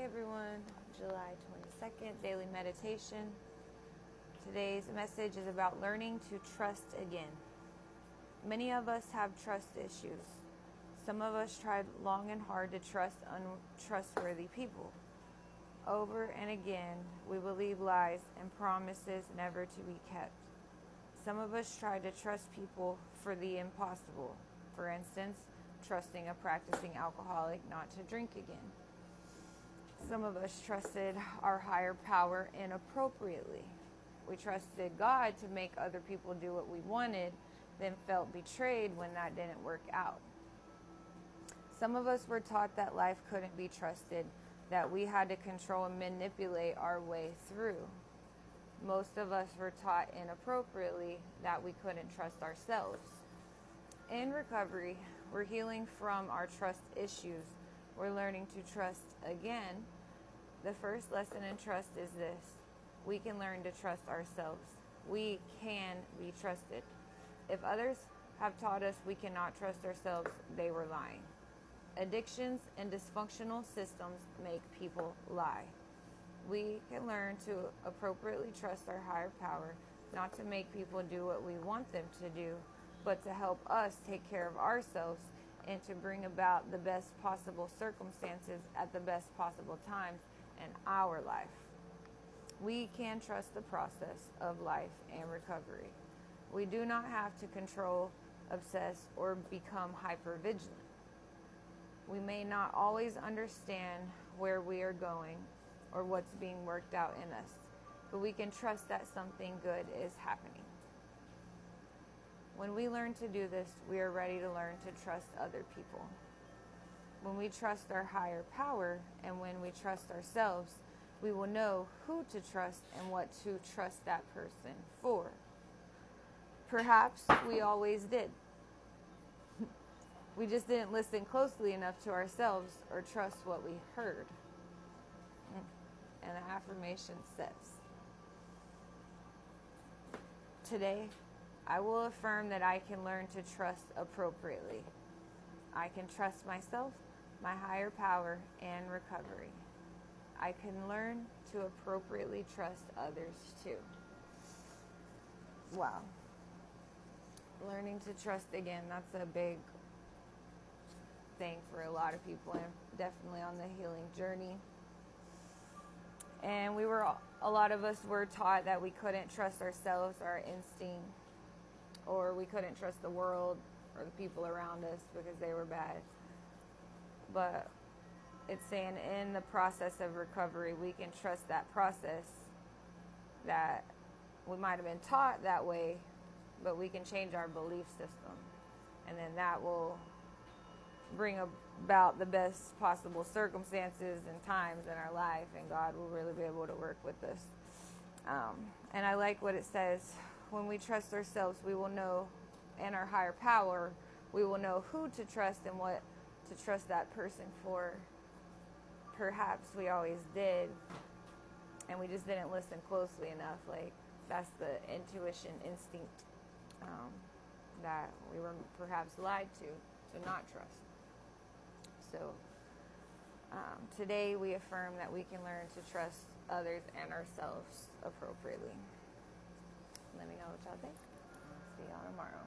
everyone, July 22nd, daily meditation. Today's message is about learning to trust again. Many of us have trust issues. Some of us tried long and hard to trust untrustworthy people. Over and again, we believe lies and promises never to be kept. Some of us tried to trust people for the impossible. For instance, trusting a practicing alcoholic not to drink again. Some of us trusted our higher power inappropriately. We trusted God to make other people do what we wanted, then felt betrayed when that didn't work out. Some of us were taught that life couldn't be trusted, that we had to control and manipulate our way through. Most of us were taught inappropriately that we couldn't trust ourselves. In recovery, we're healing from our trust issues. We're learning to trust again. The first lesson in trust is this: we can learn to trust ourselves. We can be trusted. If others have taught us we cannot trust ourselves, they were lying. Addictions and dysfunctional systems make people lie. We can learn to appropriately trust our higher power, not to make people do what we want them to do, but to help us take care of ourselves and to bring about the best possible circumstances at the best possible times in our life. We can trust the process of life and recovery. We do not have to control, obsess, or become hypervigilant. We may not always understand where we are going or what's being worked out in us, but we can trust that something good is happening. When we learn to do this, we are ready to learn to trust other people. When we trust our higher power and when we trust ourselves, we will know who to trust and what to trust that person for. Perhaps we always did. We just didn't listen closely enough to ourselves or trust what we heard. And the affirmation says, today, I will affirm that I can learn to trust appropriately. I can trust myself, my higher power, and recovery. I can learn to appropriately trust others too. Wow. Learning to trust again, that's a big thing for a lot of people, and definitely on the healing journey. And a lot of us were taught that we couldn't trust ourselves, our instinct, or we couldn't trust the world or the people around us because they were bad. But it's saying in the process of recovery, we can trust that process, that we might have been taught that way, but we can change our belief system. And then that will bring about the best possible circumstances and times in our life, and God will really be able to work with us. And I like what it says, when we trust ourselves, we will know, and our higher power, we will know who to trust and what to trust that person for. Perhaps we always did, and we just didn't listen closely enough. Like, that's the intuition, instinct that we were perhaps lied to not trust. So today we affirm that we can learn to trust others and ourselves appropriately. Let me know what y'all think. See y'all tomorrow.